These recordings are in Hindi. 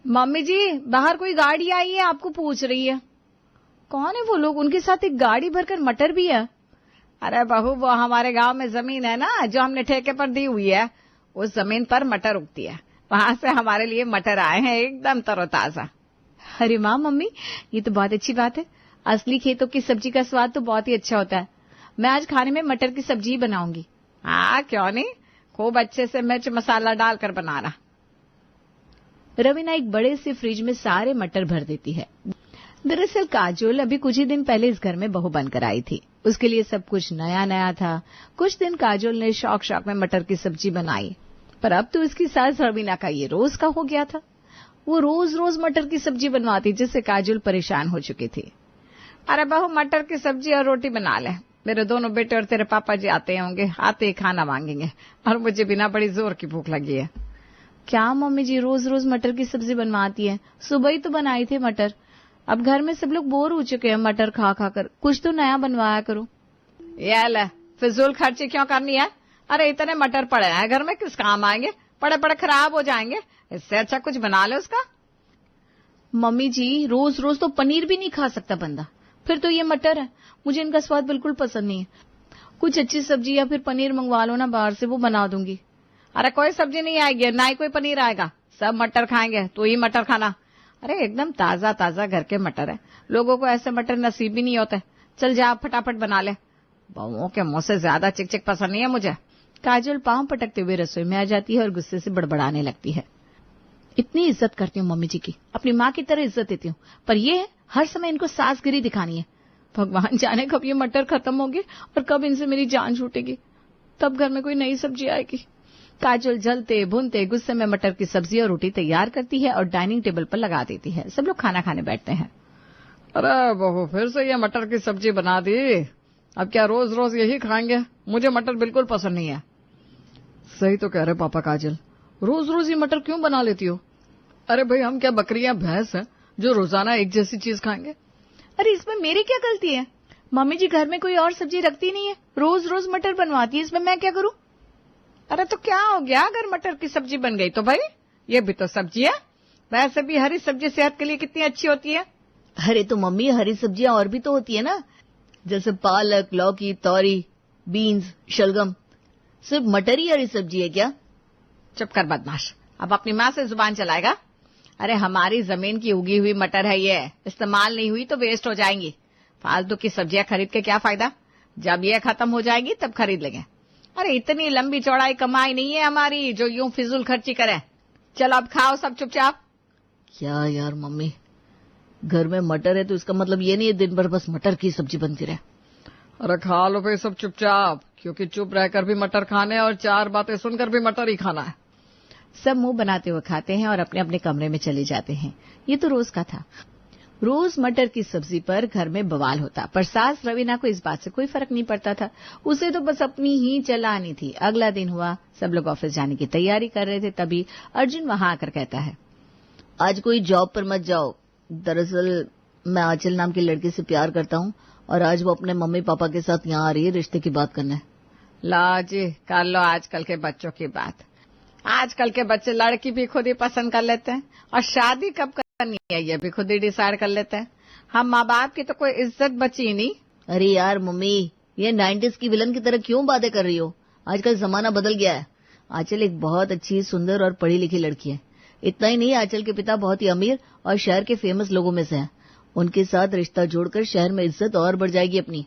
मम्मी जी, बाहर कोई गाड़ी आई है, आपको पूछ रही है। कौन है वो लोग? उनके साथ एक गाड़ी भरकर मटर भी है। अरे बहू, वो हमारे गांव में जमीन है ना, जो हमने ठेके पर दी हुई है, उस जमीन पर मटर उगती है। वहां से हमारे लिए मटर आए हैं, एकदम तरोताजा। अरे वाह मम्मी, ये तो बहुत अच्छी बात है। असली खेतों की सब्जी का स्वाद तो बहुत ही अच्छा होता है। मैं आज खाने में मटर की सब्जी ही बनाऊंगी। हाँ, क्यों नहीं, खूब अच्छे से मिर्च मसाला डालकर बनाना। रवीना एक बड़े से फ्रिज में सारे मटर भर देती है। दरअसल काजोल अभी कुछ ही दिन पहले इस घर में बहू बनकर आई थी। उसके लिए सब कुछ नया नया था। कुछ दिन काजोल ने शौक शौक में मटर की सब्जी बनाई, पर अब तो इसकी सास रवीना का ये रोज का हो गया था। वो रोज रोज मटर की सब्जी बनवाती, जिससे काजोल परेशान हो चुकी थी। अरे बहू, मटर की सब्जी और रोटी बना ले। मेरे दोनों बेटे और तेरे पापा जी आते होंगे, आते ही खाना मांगेंगे, और मुझे बिना बड़ी जोर की भूख लगी है। क्या मम्मी जी, रोज रोज मटर की सब्जी बनवाती है? सुबह ही तो बनाई थी मटर। अब घर में सब लोग बोर हो चुके हैं मटर खा खा कर, कुछ तो नया बनवाया करो। ये ले, फिजूल खर्ची क्यों करनी है? अरे इतने मटर पड़े हैं घर में, किस काम आएंगे? पड़े पड़े खराब हो जाएंगे, इससे अच्छा कुछ बना ले उसका। मम्मी जी, रोज रोज तो पनीर भी नहीं खा सकता बंदा, फिर तो ये मटर है। मुझे इनका स्वाद बिल्कुल पसंद नहीं है। कुछ अच्छी सब्जी या फिर पनीर मंगवा लो ना बाहर से, वो बना दूंगी। अरे कोई सब्जी नहीं आएगी, ना ही कोई पनीर आएगा, सब मटर खाएंगे, तू ही मटर खाना। अरे एकदम ताजा ताजा घर के मटर है, लोगों को ऐसे मटर नसीब ही नहीं होते। चल जा, फटाफट बना ले। बहुओं के मुंह से ज्यादा चिकचिक पसंद नहीं है मुझे। काजल पांव पटकते हुए रसोई में आ जाती है और गुस्से से बड़बड़ाने लगती है। इतनी इज्जत करती हूँ मम्मी जी की, अपनी माँ की तरह इज्जत देती हूँ, पर ये हर समय इनको सासगिरी दिखानी है। भगवान जाने कब ये मटर खत्म होंगे और कब इनसे मेरी जान छूटेगी, तब घर में कोई नई सब्जी आएगी। काजल जलते भूनते गुस्से में मटर की सब्जी और रोटी तैयार करती है और डाइनिंग टेबल पर लगा देती है। सब लोग खाना खाने बैठते हैं। अरे बहू, फिर से ये मटर की सब्जी बना दी? अब क्या रोज रोज यही खाएंगे? मुझे मटर बिल्कुल पसंद नहीं है। सही तो कह रहे पापा काजल, रोज रोज ये मटर क्यों बना लेती हो? अरे भाई, हम क्या बकरियां भैंस हैं जो रोजाना एक जैसी चीज खाएंगे? अरे इसमें मेरी क्या गलती है? मम्मी जी घर में कोई और सब्जी रखती नहीं है, रोज रोज मटर बनवाती है, इसमें मैं क्या करूं? अरे तो क्या हो गया अगर मटर की सब्जी बन गई तो? भाई ये भी तो सब्जी है, वैसे भी हरी सब्जी सेहत के लिए कितनी अच्छी होती है। अरे तो मम्मी, हरी सब्जियां और भी तो होती है ना, जैसे पालक, लौकी, तोरी, बीन्स, शलगम। सिर्फ मटर ही हरी सब्जी है क्या? चुप कर बदमाश, अब अपनी माँ से जुबान चलाएगा। अरे हमारी जमीन की उगी हुई मटर है ये, इस्तेमाल नहीं हुई तो वेस्ट हो जाएंगी। फालतू की सब्जियां खरीद के क्या फायदा, जब ये खत्म हो जाएगी तब खरीद लेंगे। अरे इतनी लंबी चौड़ाई कमाई नहीं है हमारी जो यूं फिजूल खर्ची करें। चलो अब खाओ सब चुपचाप। क्या यार मम्मी, घर में मटर है तो इसका मतलब ये नहीं है दिन भर बस मटर की सब्जी बनती रहे। अरे खा लो भाई सब चुपचाप, क्योंकि चुप रहकर भी मटर खाने और चार बातें सुनकर भी मटर ही खाना है। सब मुंह बनाते हुए खाते हैं और अपने अपने कमरे में चले जाते हैं। ये तो रोज का था। रोज मटर की सब्जी पर घर में बवाल होता, पर सास रवीना को इस बात से कोई फर्क नहीं पड़ता था। उसे तो बस अपनी ही चलानी थी। अगला दिन हुआ, सब लोग ऑफिस जाने की तैयारी कर रहे थे, तभी अर्जुन वहां आकर कहता है, आज कोई जॉब पर मत जाओ। दरअसल मैं आंचल नाम की लड़की से प्यार करता हूँ और आज वो अपने मम्मी पापा के साथ यहाँ आ रही है रिश्ते की बात करने। ला जी, कर लो आजकल के बच्चों की बात। आजकल के बच्चे लड़की भी खुद ही पसंद कर लेते हैं और शादी कब करनी है ये भी खुद ही डिसाइड कर लेते हैं। हम माँ बाप की तो कोई इज्जत बची नहीं। अरे यार मम्मी, ये 90s की विलन की तरह क्यों बातें कर रही हो? आजकल जमाना बदल गया है। आंचल एक बहुत अच्छी, सुंदर और पढ़ी लिखी लड़की है। इतना ही नहीं, आंचल के पिता बहुत ही अमीर और शहर के फेमस लोगों में से हैं। उनके साथ रिश्ता जोड़कर शहर में इज्जत और बढ़ जाएगी अपनी।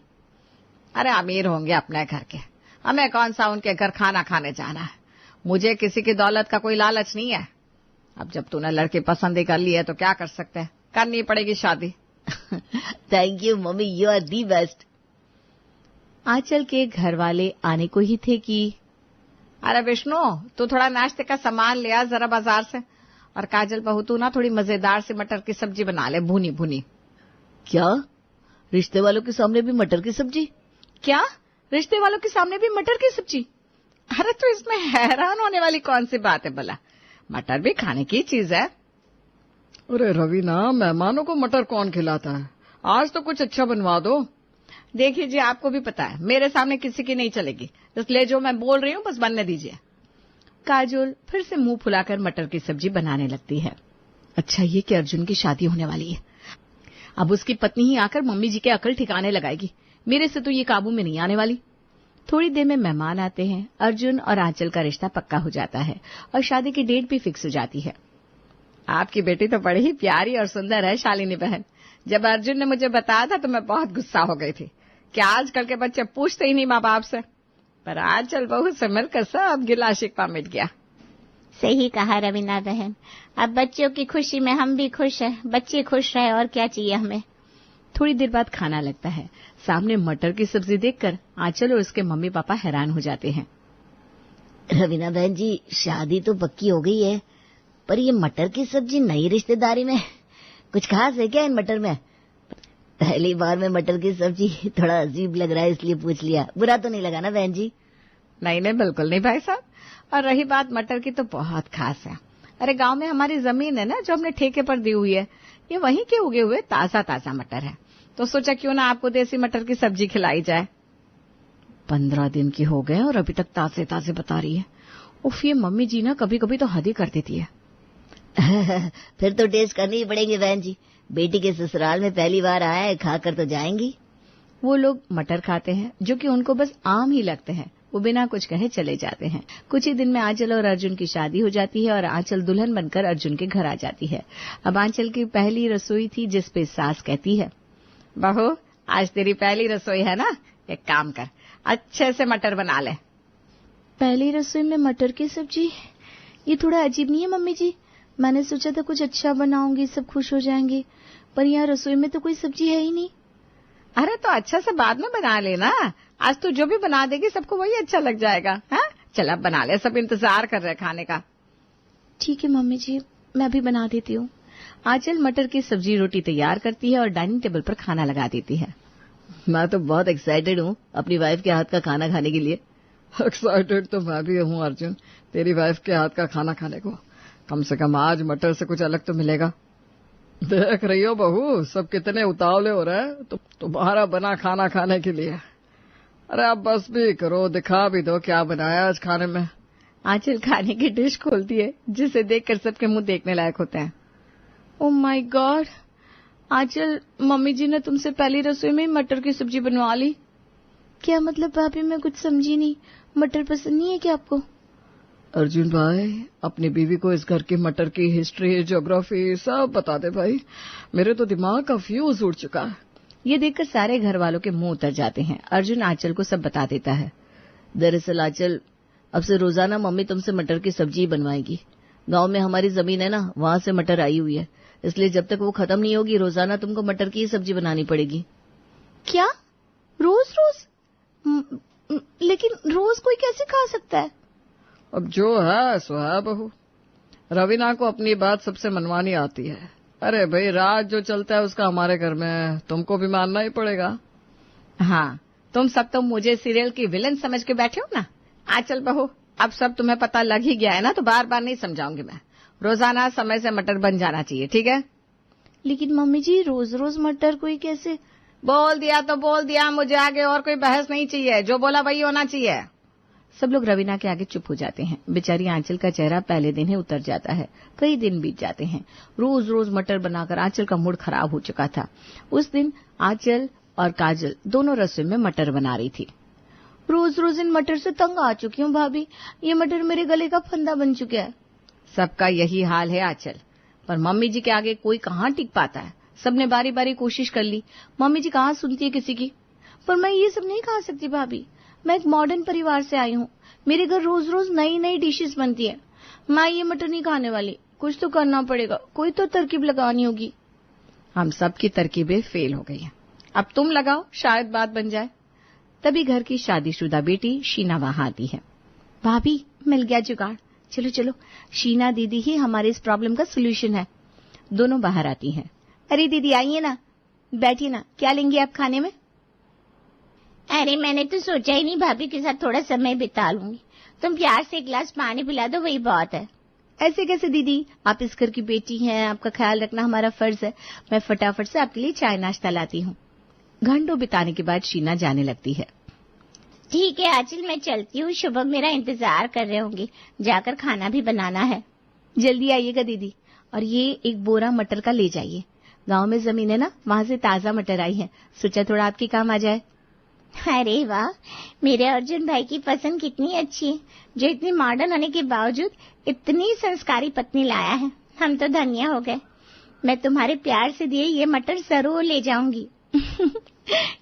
अरे अमीर होंगे अपने घर के, हमें कौन सा उनके घर खाना खाने जाना है। मुझे किसी की दौलत का कोई लालच नहीं है। अब जब तूने लड़की पसंद ही कर ली है तो क्या कर सकते हैं, करनी पड़ेगी शादी। Thank you mummy, you are the best. Anchal के घर वाले आने को ही थे कि अरे विष्णु, तू थोड़ा नाश्ते का सामान ले आ जरा बाजार से, और काजल बहू तू ना थोड़ी मजेदार सी मटर की सब्जी बना ले, भुनी भुनी। क्या रिश्ते वालों के सामने भी मटर की सब्जी? क्या रिश्ते वालों के सामने भी मटर की सब्जी? अरे तो इसमें हैरान होने वाली कौन सी बात है भला, मटर भी खाने की चीज है। अरे रवीना, मेहमानों को मटर कौन खिलाता है? आज तो कुछ अच्छा बनवा दो। देखिए जी, आपको भी पता है मेरे सामने किसी की नहीं चलेगी, इसलिए जो मैं बोल रही हूँ बस बनने दीजिए। काजोल फिर से मुंह फुलाकर मटर की सब्जी बनाने लगती है। अच्छा ये कि अर्जुन की शादी होने वाली है। अब उसकी पत्नी ही आकर मम्मी जी के अकल ठिकाने लगाएगी। मेरे से तो ये काबू में नहीं आने वाली। थोड़ी देर में मेहमान आते हैं। अर्जुन और आंचल का रिश्ता पक्का हो जाता है और शादी की डेट भी फिक्स हो जाती है। आपकी बेटी तो बड़ी ही प्यारी और सुंदर है शालिनी बहन। जब अर्जुन ने मुझे बताया था तो मैं बहुत गुस्सा हो गई थी कि आजकल के बच्चे पूछते ही नहीं माँ बाप से, पर आंचल बहू से मिलकर सब गिला शिकवा मिट गया। सही कहा रवीना बहन, अब बच्चों की खुशी में हम भी खुश हैं। बच्चे खुश रहे और क्या चाहिए हमें। थोड़ी देर बाद खाना लगता है। सामने मटर की सब्जी देखकर आंचल और उसके मम्मी पापा हैरान हो जाते हैं। रवीना बहन जी, शादी तो पक्की हो गई है, पर ये मटर की सब्जी नई रिश्तेदारी में कुछ खास है क्या इन मटर में? पहली बार में मटर की सब्जी थोड़ा अजीब लग रहा है, इसलिए पूछ लिया। बुरा तो नहीं लगा ना बहन जी? नहीं नहीं, बिल्कुल नहीं भाई साहब। और रही बात मटर की, तो बहुत खास है। अरे गांव में हमारी जमीन है ना जो हमने ठेके पर दी हुई है, ये वहीं के उगे हुए ताजा ताजा मटर है, तो सोचा क्यों ना आपको देसी मटर की सब्जी खिलाई जाए। 15 दिन की हो गए और अभी तक ताजे ताजे बता रही है। उफ, ये मम्मी जी ना कभी कभी तो हद ही कर देती है। फिर तो टेस्ट करनी ही पड़ेगी बहन जी। बेटी के ससुराल में पहली बार आया है, खाकर तो जाएंगी। वो लोग मटर खाते हैं जो कि उनको बस आम ही लगते हैं। वो बिना कुछ कहे चले जाते हैं। कुछ ही दिन में आंचल और अर्जुन की शादी हो जाती है और आंचल दुल्हन बनकर अर्जुन के घर आ जाती है। अब आंचल की पहली रसोई थी जिस पे सास कहती है, बहू आज तेरी पहली रसोई है ना, एक काम कर, अच्छे से मटर बना ले। पहली रसोई में मटर की सब्जी, ये थोड़ा अजीब नहीं है मम्मी जी? मैंने सोचा था कुछ अच्छा बनाऊंगी, सब खुश हो जाएंगे, पर यहाँ रसोई में तो कोई सब्जी है ही नहीं। अरे तो अच्छा से बाद में बना लेना। आज तू जो भी बना देगी सबको वही अच्छा लग जाएगा। हाँ चल अब बना ले, सब इंतजार कर रहे खाने का। ठीक है मम्मी जी, मैं अभी बना देती हूँ। आंचल मटर की सब्जी रोटी तैयार करती है और डाइनिंग टेबल पर खाना लगा देती है। मैं तो बहुत एक्साइटेड हूँ अपनी वाइफ के हाथ का खाना खाने के लिए। एक्साइटेड तो मैं भी हूँ अर्जुन, तेरी वाइफ के हाथ का खाना खाने को। कम से कम आज मटर से कुछ अलग तो मिलेगा। देख रही हो बहू, सब कितने उतावले हो रहे हैं तुम्हारा बना खाना खाने के लिए। अरे आप बस भी करो, दिखा भी दो क्या बनाया आज खाने में। आंचल खाने की डिश खोलती है जिसे देखकर सबके मुंह देखने लायक होते हैं। Oh my God, Anchal mummy ji ने तुमसे पहली रसोई में मटर की सब्जी बनवा ली। क्या मतलब भाभी, मैं कुछ समझी नहीं। मटर पसंद नहीं है क्या आपको? अर्जुन भाई, अपनी बीवी को इस घर की मटर की हिस्ट्री, ज्योग्राफी सब बता दे भाई। मेरे तो दिमाग का फ्यूज उड़ चुका है। ये देखकर सारे घर वालों के मुंह उतर जाते हैं। अर्जुन आंचल को सब बता देता है। दरअसल आंचल, अब से रोजाना मम्मी तुमसे मटर की सब्जी बनवाएगी। गांव में हमारी जमीन है ना, वहां से मटर आई हुई है, इसलिए जब तक वो खत्म नहीं होगी रोजाना तुमको मटर की ही सब्जी बनानी पड़ेगी। क्या रोज रोज? लेकिन रोज कोई कैसे खा सकता है? अब जो है सो है बहू। रवीना को अपनी बात सबसे मनवानी आती है। अरे भाई, राज जो चलता है उसका हमारे घर में तुमको भी मानना ही पड़ेगा। हाँ, तुम सब तो मुझे सीरियल की विलन समझ के बैठे हो ना। आंचल बहू, अब सब तुम्हें पता लग ही गया है ना, तो बार बार नहीं समझाऊंगी मैं। रोजाना समय से मटर बन जाना चाहिए, ठीक है? लेकिन मम्मी जी, रोज रोज मटर कोई कैसे? बोल दिया तो बोल दिया, मुझे आगे और कोई बहस नहीं चाहिए। जो बोला वही होना चाहिए। सब लोग रवीना के आगे चुप हो जाते हैं। बेचारी आंचल का चेहरा पहले दिन ही उतर जाता है। कई दिन बीत जाते हैं। रोज रोज मटर बनाकर आंचल का मूड खराब हो चुका था। उस दिन आंचल और काजल दोनों रसोई में मटर बना रही थी। रोज रोज इन मटर से तंग आ चुकी हूँ भाभी, ये मटर मेरे गले का फंदा बन चुका है। सबका यही हाल है आंचल, पर मम्मी जी के आगे कोई कहाँ टिक पाता है। सबने बारी बारी कोशिश कर ली, मम्मी जी कहाँ सुनती है किसी की। पर मैं ये सब नहीं खा सकती भाभी, मैं एक मॉडर्न परिवार से आई हूँ। मेरे घर रोज रोज नई नई डिशेस बनती है। मैं ये मटर नहीं खाने वाली। कुछ तो करना पड़ेगा, कोई तो तरकीब लगानी होगी। हम सब की तरकीबें फेल हो गई हैं। अब तुम लगाओ, शायद बात बन जाए। तभी घर की शादीशुदा बेटी शीना वहां आती है। भाभी, मिल गया जुगाड़। चलो चलो, शीना दीदी ही हमारे इस प्रॉब्लम का सोल्यूशन है। दोनों बाहर आती हैं। अरे दीदी आइए ना, बैठिए ना, क्या लेंगे आप खाने में? अरे मैंने तो सोचा ही नहीं, भाभी के साथ थोड़ा समय बिता लूंगी। तुम प्यार से एक गिलास पानी पिला दो, वही बहुत है। ऐसे कैसे दीदी, आप इस घर की बेटी हैं, आपका ख्याल रखना हमारा फर्ज है। मैं फटाफट से आपके लिए चाय नाश्ता लाती हूँ। घंटों बिताने के बाद शीना जाने लगती है। ठीक है आंचल, मैं चलती हूँ। शुभम मेरा इंतजार कर रहे होंगे, जाकर खाना भी बनाना है। जल्दी आइएगा दीदी, और ये एक बोरा मटर का ले जाइए। गांव में जमीन है ना, वहां से ताजा मटर आई है, सोचा थोड़ा आपके काम आ जाए। अरे वाह, मेरे अर्जुन भाई की पसंद कितनी अच्छी है, जो इतनी मॉडर्न होने के बावजूद इतनी संस्कारी पत्नी लाया है। हम तो धन्य हो गए। मैं तुम्हारे प्यार से दिए ये मटर जरूर ले जाऊंगी।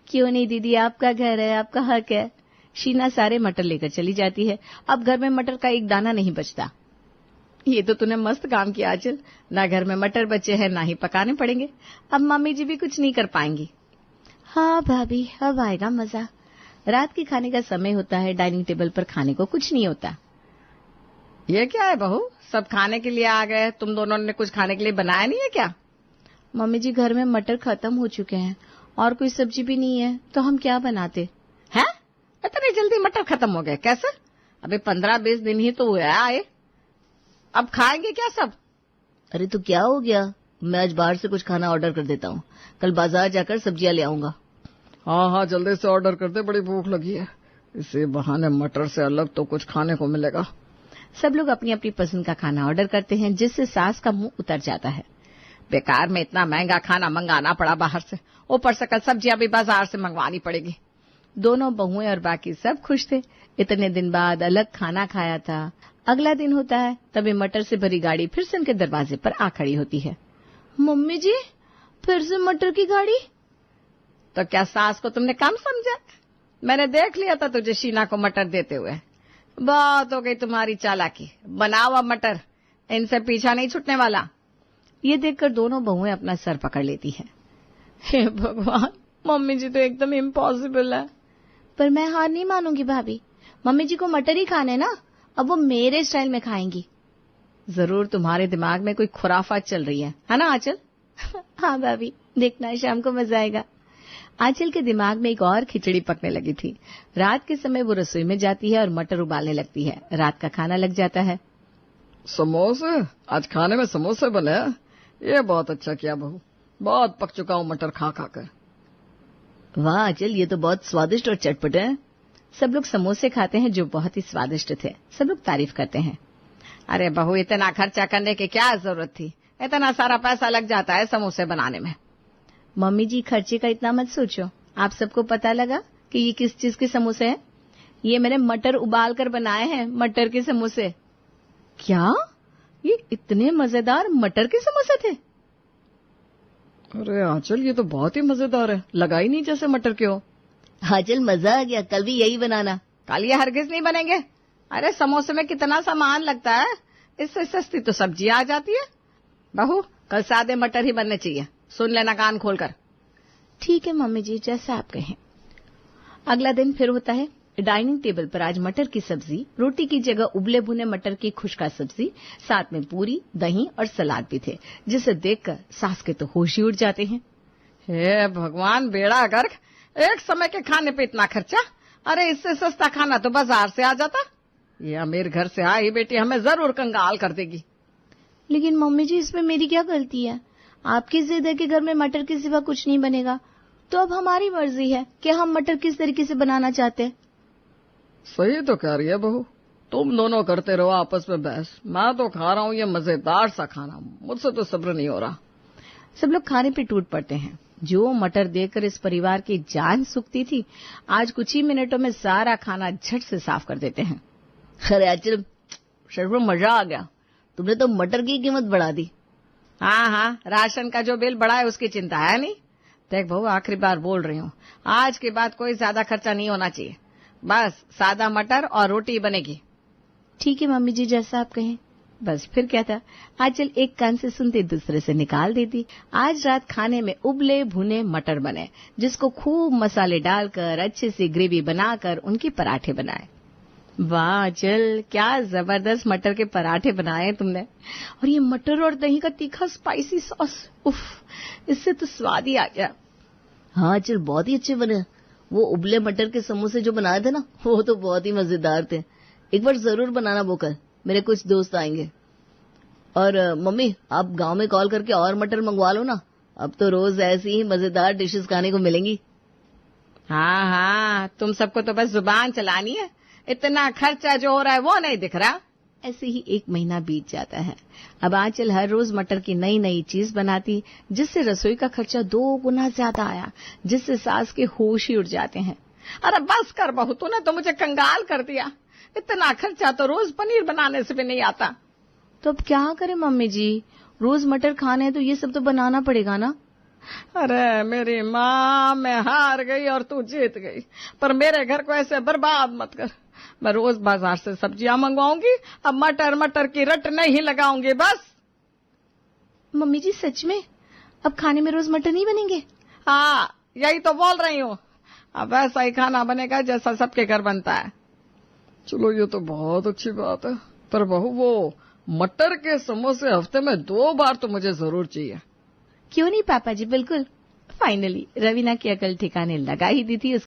क्यों नहीं दीदी, आपका घर है, आपका हक है। शीना सारे मटर लेकर चली जाती है। अब घर में मटर का एक दाना नहीं बचता। ये तो तूने मस्त काम किया आंचल, ना घर में मटर बचे हैं ना ही पकाने पड़ेंगे। अब मम्मी जी भी कुछ नहीं कर पाएंगी। हाँ भाभी, अब आएगा मजा। रात के खाने का समय होता है, डाइनिंग टेबल पर खाने को कुछ नहीं होता। ये क्या है बहू, सब खाने के लिए आ गए, तुम दोनों ने कुछ खाने के लिए बनाया नहीं है क्या? मम्मी जी, घर में मटर खत्म हो चुके हैं और कोई सब्जी भी नहीं है, तो हम क्या बनाते हैं? इतनी जल्दी मटर खत्म हो गए कैसे? अभी 15-20 दिन ही तो हुए आए, अब खाएंगे क्या सब? अरे तो क्या हो गया, मैं आज बाहर से कुछ खाना ऑर्डर कर देता हूँ, कल बाजार जाकर सब्जियां ले आऊंगा। हाँ हाँ, जल्दी से ऑर्डर कर दे, बड़ी भूख लगी है। इसी बहाने मटर से अलग तो कुछ खाने को मिलेगा। सब लोग अपनी अपनी पसंद का खाना ऑर्डर करते हैं, जिससे सास का मुंह उतर जाता है। बेकार में इतना महंगा खाना मंगाना पड़ा बाहर से, ऊपर से कल सब्जियां भी बाजार से मंगवानी पड़ेगी। दोनों बहुएं और बाकी सब खुश थे। इतने दिन बाद अलग खाना खाया था। अगला दिन होता है, तभी मटर से भरी गाड़ी फिर से उनके दरवाजे पर आ खड़ी होती है। मम्मी जी, फिर से मटर की गाड़ी? तो क्या सास को तुमने कम समझा? मैंने देख लिया था तुझे शीना को मटर देते हुए। बहुत हो गई तुम्हारी चालाकी, बनाओ अब मटर, इनसे पीछा नहीं छूटने वाला। ये देखकर दोनों बहुएं अपना सर पकड़ लेती है। हे भगवान, मम्मी जी तो एकदम इम्पॉसिबल है। पर मैं हार नहीं मानूंगी भाभी, मम्मी जी को मटर ही खाने ना, अब वो मेरे स्टाइल में खाएंगी। जरूर तुम्हारे दिमाग में कोई खुराफात चल रही है ना आंचल? हाँ भाभी, देखना शाम को मजा आएगा। आंचल के दिमाग में एक और खिचड़ी पकने लगी थी। रात के समय वो रसोई में जाती है और मटर उबालने लगती है। रात का खाना लग जाता है। समोसे? आज खाने में समोसे बने हैं? ये बहुत अच्छा किया बहू, बहुत पक चुका हूँ मटर खा खा कर। वाह आंचल, ये तो बहुत स्वादिष्ट और चटपटे हैं। सब लोग समोसे खाते हैं जो बहुत ही स्वादिष्ट थे। सब लोग तारीफ करते हैं। अरे बहू, इतना खर्चा करने की क्या जरूरत थी, इतना सारा पैसा लग जाता है समोसे बनाने में। मम्मी जी, खर्चे का इतना मत सोचो। आप सबको पता लगा कि ये किस चीज के समोसे हैं? ये मैंने मटर उबाल कर बनाए हैं, मटर के समोसे। क्या? ये इतने मजेदार मटर के समोसे थे? अरे आंचल, ये तो बहुत ही मजेदार है, लगा ही नहीं जैसे मटर के हो। आंचल, मजा आ गया, कल भी यही बनाना। कल ये हरगिज नहीं बनेंगे। अरे समोसे में कितना सामान लगता है, इससे सस्ती तो सब्जी आ जाती है। बहू, कल सादे मटर ही बनने चाहिए, सुन लेना कान खोलकर। ठीक है मम्मी जी, जैसा आप कहें। अगला दिन फिर होता है। डाइनिंग टेबल पर आज मटर की सब्जी, रोटी की जगह उबले भुने मटर की खुशका सब्जी, साथ में पूरी, दही और सलाद भी थे, जिसे देखकर सास के तो होश ही उड़ जाते हैं। हे भगवान, बेड़ा गर्क, एक समय के खाने पे इतना खर्चा। अरे इससे सस्ता खाना तो बाजार से आ जाता। ये अमीर घर से आई बेटी हमें जरूर कंगाल कर देगी। लेकिन मम्मी जी, इसमें मेरी क्या गलती है? आपकी जिद है कि घर में मटर के सिवा कुछ नहीं बनेगा, तो अब हमारी मर्जी है कि हम मटर किस तरीके से बनाना चाहते हैं। सही तो कह रही है बहू, तुम दोनों करते रहो आपस में बहस, मैं तो खा रहा हूँ ये मजेदार सा खाना, मुझसे तो सब्र नहीं हो रहा। सब लोग खाने पे टूट पड़ते हैं। जो मटर देखकर इस परिवार की जान सूखती थी, आज कुछ ही मिनटों में सारा खाना झट से साफ कर देते हैं। अरे आंचल, सच में मजा आ गया, तुमने तो मटर की कीमत बढ़ा दी। हाँ हाँ, राशन का जो बिल बढ़ा है उसकी चिंता है नहीं। देख बहू, आखिरी बार बोल रही हूँ, आज के बाद कोई ज्यादा खर्चा नहीं होना चाहिए। बस सादा मटर और रोटी बनेगी। ठीक है मम्मी जी, जैसा आप कहें। बस फिर क्या था, आंचल एक कान से सुनती दूसरे से निकाल देती। आज रात खाने में उबले भुने मटर बने, जिसको खूब मसाले डालकर अच्छे से ग्रेवी बनाकर उनके पराठे बनाए। वाह आंचल, क्या जबरदस्त मटर के पराठे बनाए तुमने। और ये मटर और दही का तीखा स्पाइसी सॉस, उफ, इससे तो स्वाद ही आ गया। हाँ आंचल, बहुत ही अच्छे बने। वो उबले मटर के समोसे जो बनाए थे ना, वो तो बहुत ही मजेदार थे। एक बार जरूर बनाना वो कल, मेरे कुछ दोस्त आएंगे। और मम्मी, आप गांव में कॉल करके और मटर मंगवा लो ना, अब तो रोज ऐसी ही मजेदार डिशेस खाने को मिलेंगी। हाँ हाँ, तुम सबको तो बस जुबान चलानी है, इतना खर्चा जो हो रहा है वो नहीं दिख रहा। ऐसे ही 1 महीना बीत जाता है। अब आंचल हर रोज मटर की नई नई चीज बनाती, जिससे रसोई का खर्चा 2 गुना ज्यादा आया, जिससे सास के होश ही उड़ जाते हैं। अरे बस कर बहू, तूने तो मुझे कंगाल कर दिया। इतना खर्चा तो रोज पनीर बनाने से भी नहीं आता। तो अब क्या करें मम्मी जी, रोज मटर खाने हैं तो ये सब तो बनाना पड़ेगा ना। अरे मेरी माँ, मैं हार गई और तू जीत गई, पर मेरे घर को ऐसे बर्बाद मत कर। मैं रोज बाजार से सब्जियां मंगवाऊंगी, अब मटर की रट नहीं लगाऊंगी बस। मम्मी जी सच में अब खाने में रोज मटर नहीं बनेंगे? हाँ, यही तो बोल रही हूँ। अब ऐसा ही खाना बनेगा जैसा सबके घर बनता है। चलो ये तो बहुत अच्छी बात है, पर बहू वो मटर के समोसे हफ्ते में 2 बार तो मुझे जरूर चाहिए। क्यों नहीं पापा जी, बिल्कुल। फाइनली रवीना की अकल ठिकाने लगा ही दी थी।